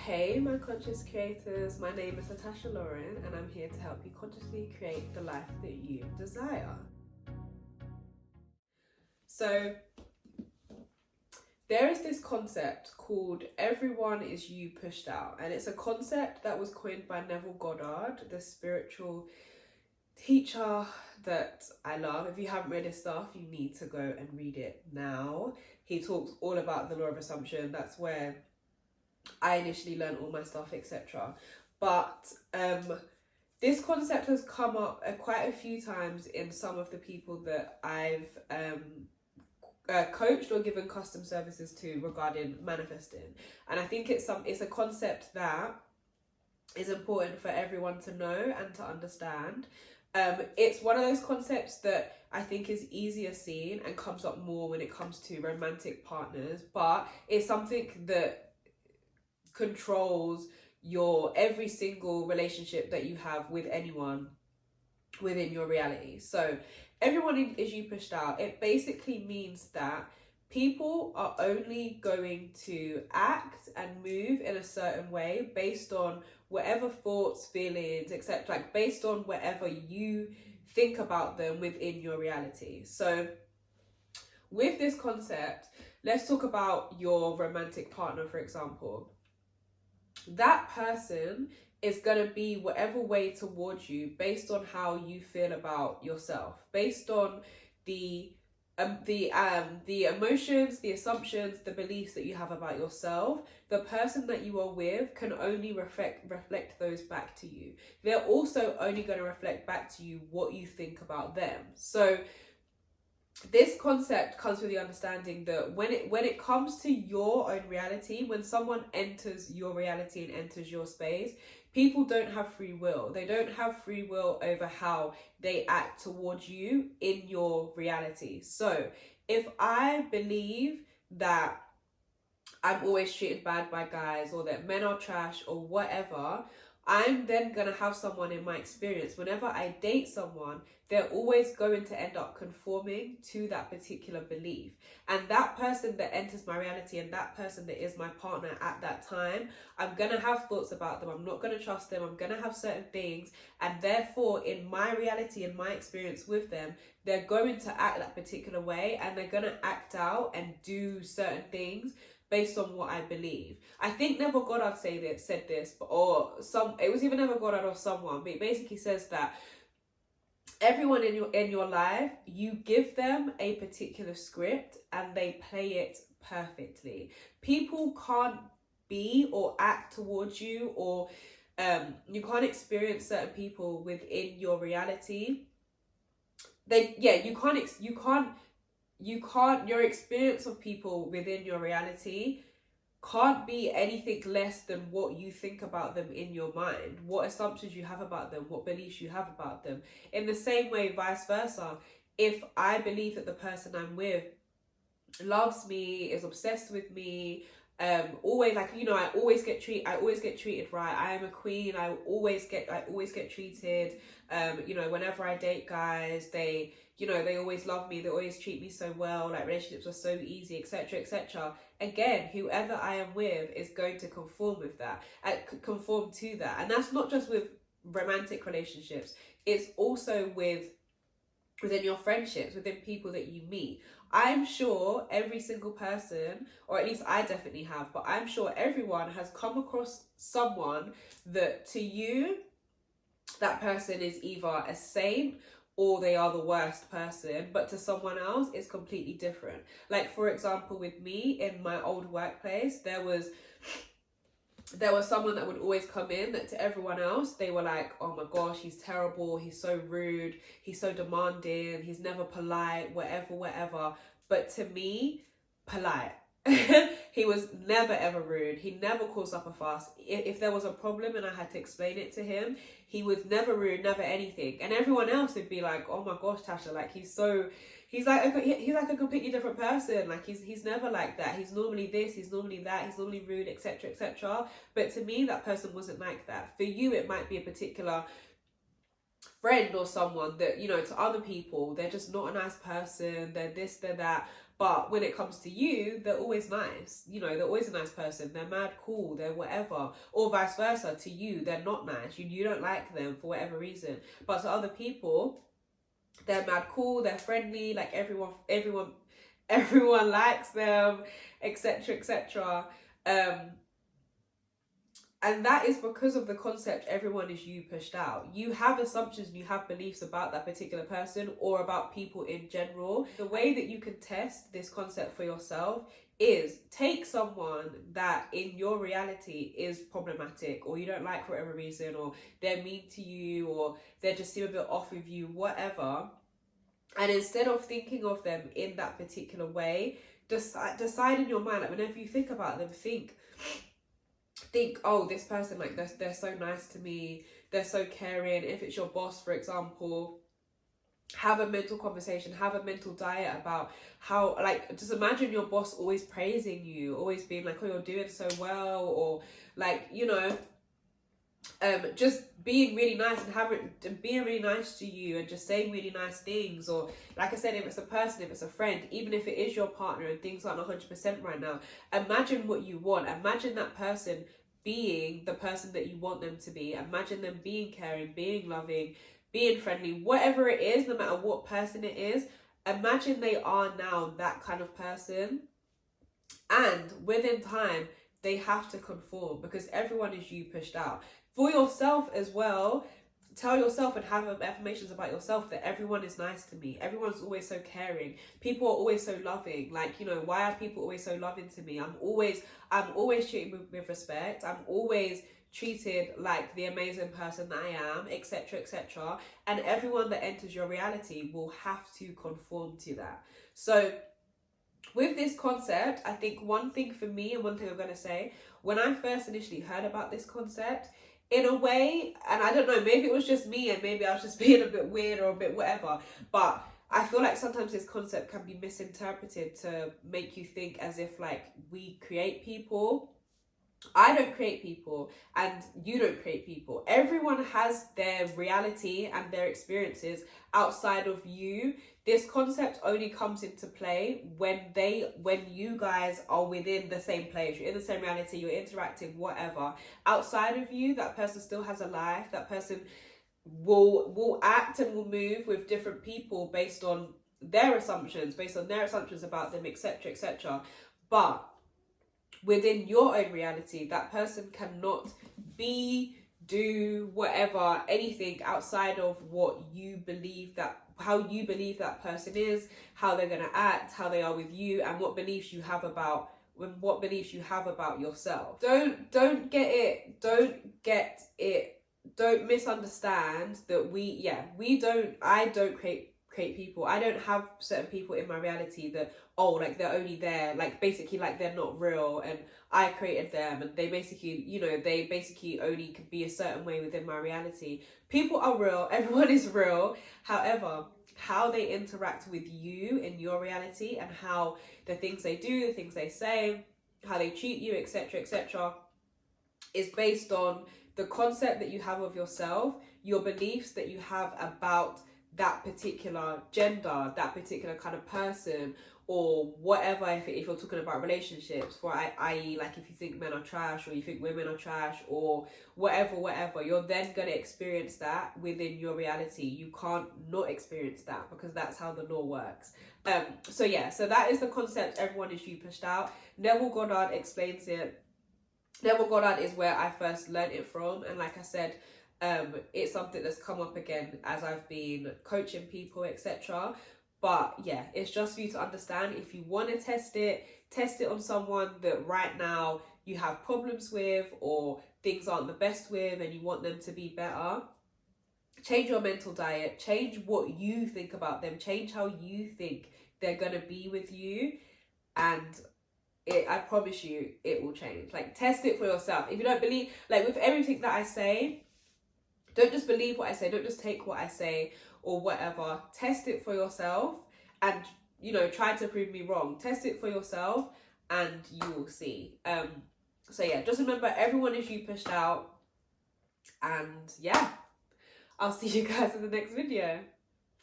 Hey my conscious creators, my name is Natasha Lauren and I'm here to help you consciously create the life that you desire. So there is this concept called everyone is you pushed out, and it's a concept that was coined by Neville Goddard, the spiritual teacher that I love. If you haven't read his stuff, you need to go and read it now. He talks all about the law of assumption. That's where I initially learned all my stuff, etc. But this concept has come up quite a few times in some of the people that I've coached or given custom services to regarding manifesting, and I think it's a concept that is important for everyone to know and to understand. It's one of those concepts that I think is easier seen and comes up more when it comes to romantic partners, but it's something that controls your every single relationship that you have with anyone within your reality. So everyone is you pushed out. It basically means that people are only going to act and move in a certain way based on whatever thoughts, feelings, etc., like based on whatever you think about them within your reality. So with this concept, let's talk about your romantic partner, for example. That person is going to be whatever way towards you based on how you feel about yourself, based on the emotions, the assumptions, the beliefs that you have about yourself. The person that you are with can only reflect those back to you. They're also only going to reflect back to you what you think about them. So this concept comes with the understanding that when it comes to your own reality, when someone enters your reality and enters your space, people don't have free will. They don't have free will over how they act towards you in your reality. So if I believe that I'm always treated bad by guys, or that men are trash, or whatever, I'm then going to have someone in my experience. Whenever I date someone, they're always going to end up conforming to that particular belief. And that person that enters my reality and that person that is my partner at that time, I'm going to have thoughts about them. I'm not going to trust them. I'm going to have certain things. And therefore, in my reality and my experience with them, they're going to act that particular way, and they're going to act out and do certain things based on what I believe. I think Neville Goddard said this, it was either Neville Goddard or someone, but it basically says that everyone in your life, you give them a particular script and they play it perfectly. People can't be or act towards you, or you can't experience certain people within your reality. Your experience of people within your reality can't be anything less than what you think about them in your mind, what assumptions you have about them, what beliefs you have about them. In the same way, vice versa, if I believe that the person I'm with loves me, is obsessed with me, always I always get treated right, I am a queen, I always get treated, whenever I date guys, they always love me, they always treat me so well, like relationships are so easy, etc., etc. Again, whoever I am with is going to conform to that. And that's not just with romantic relationships, it's also within your friendships, within people that you meet. I'm sure every single person, or at least I definitely have, but I'm sure everyone has come across someone that to you, that person is either a saint or they are the worst person, but to someone else it's completely different. Like, for example, with me in my old workplace, there was someone that would always come in that to everyone else, they were like, oh my gosh, he's terrible, he's so rude, he's so demanding, he's never polite, whatever. But to me, polite. He was never ever rude. He never caused up a fuss. If there was a problem and I had to explain it to him, he was never rude, never anything. And everyone else would be like, oh my gosh, Tasha, like he's like a completely different person. Like he's never like that. He's normally this, he's normally that, he's normally rude, etc., etc. But to me, that person wasn't like that. For you, it might be a particular friend or someone that, to other people, they're just not a nice person, they're this, they're that. but when it comes to you, they're always nice. You know, they're always a nice person. They're mad cool, they're whatever. Or vice versa, to you, they're not nice. You don't like them for whatever reason. But to other people, they're mad cool, they're friendly, like everyone likes them, etc, etc. And that is because of the concept everyone is you pushed out. You have assumptions, you have beliefs about that particular person or about people in general. The way that you can test this concept for yourself is take someone that in your reality is problematic, or you don't like for whatever reason, or they're mean to you, or they just seem a bit off with you, whatever. And instead of thinking of them in that particular way, decide in your mind, like whenever you think about them, think, oh, this person, like they're so nice to me, they're so caring. If it's your boss, for example, have a mental conversation, have a mental diet about how, like, just imagine your boss always praising you, always being like, oh, you're doing so well, or like, you know, just being really nice and being really nice to you and just saying really nice things. Or like I said, if it's a person, if it's a friend, even if it is your partner and things aren't 100% right now, imagine what you want. Imagine that person being the person that you want them to be. Imagine them being caring, being loving, being friendly, whatever it is, no matter what person it is. Imagine they are now that kind of person, and within time they have to conform, because everyone is you pushed out. For yourself as well, tell yourself and have affirmations about yourself that everyone is nice to me, everyone's always so caring, people are always so loving. Like, you know, why are people always so loving to me? I'm always treated with respect, I'm always treated like the amazing person that I am, etc, etc. And everyone that enters your reality will have to conform to that. So with this concept, I think one thing for me, and one thing I'm going to say, when I first initially heard about this concept, in a way, and I don't know, maybe it was just me and maybe I was just being a bit weird or a bit whatever, but I feel like sometimes this concept can be misinterpreted to make you think as if like we create people. I don't create people and you don't create people. Everyone has their reality and their experiences outside of you. This concept only comes into play when you guys are within the same place, you're in the same reality, you're interacting, whatever. Outside of you, that person still has a life. That person will act and will move with different people based on their assumptions about them, etc, etc. But within your own reality, that person cannot do whatever, anything outside of what you believe, that how you believe that person is, how they're going to act, how they are with you, and what beliefs you have about yourself. Don't misunderstand that I don't create people. I don't have certain people in my reality that, oh, like they're only there, like basically like they're not real and I created them and they basically, you know, they basically only could be a certain way within my reality. People are real, everyone is real. However, how they interact with you in your reality and how the things they do, the things they say, how they treat you, etc, etc, is based on the concept that you have of yourself, your beliefs that you have about that particular gender, that particular kind of person, or whatever. If you're talking about relationships, for i.e. like if you think men are trash or you think women are trash or whatever, you're then going to experience that within your reality. You can't not experience that, because that's how the law works. So that is the concept everyone is you pushed out. Neville Goddard explains it. Neville Goddard is where I first learned it from, and like I said, it's something that's come up again as I've been coaching people, etc. But yeah, it's just for you to understand. If you want to test it on someone that right now you have problems with or things aren't the best with and you want them to be better. Change your mental diet, change what you think about them, change how you think they're going to be with you, and I promise you it will change. Like, test it for yourself. If you don't believe, like with everything that I say, don't just believe what I say, don't just take what I say or whatever. Test it for yourself and, you know, try to prove me wrong. Test it for yourself and you will see. So yeah, just remember, everyone is you pushed out. And yeah, I'll see you guys in the next video.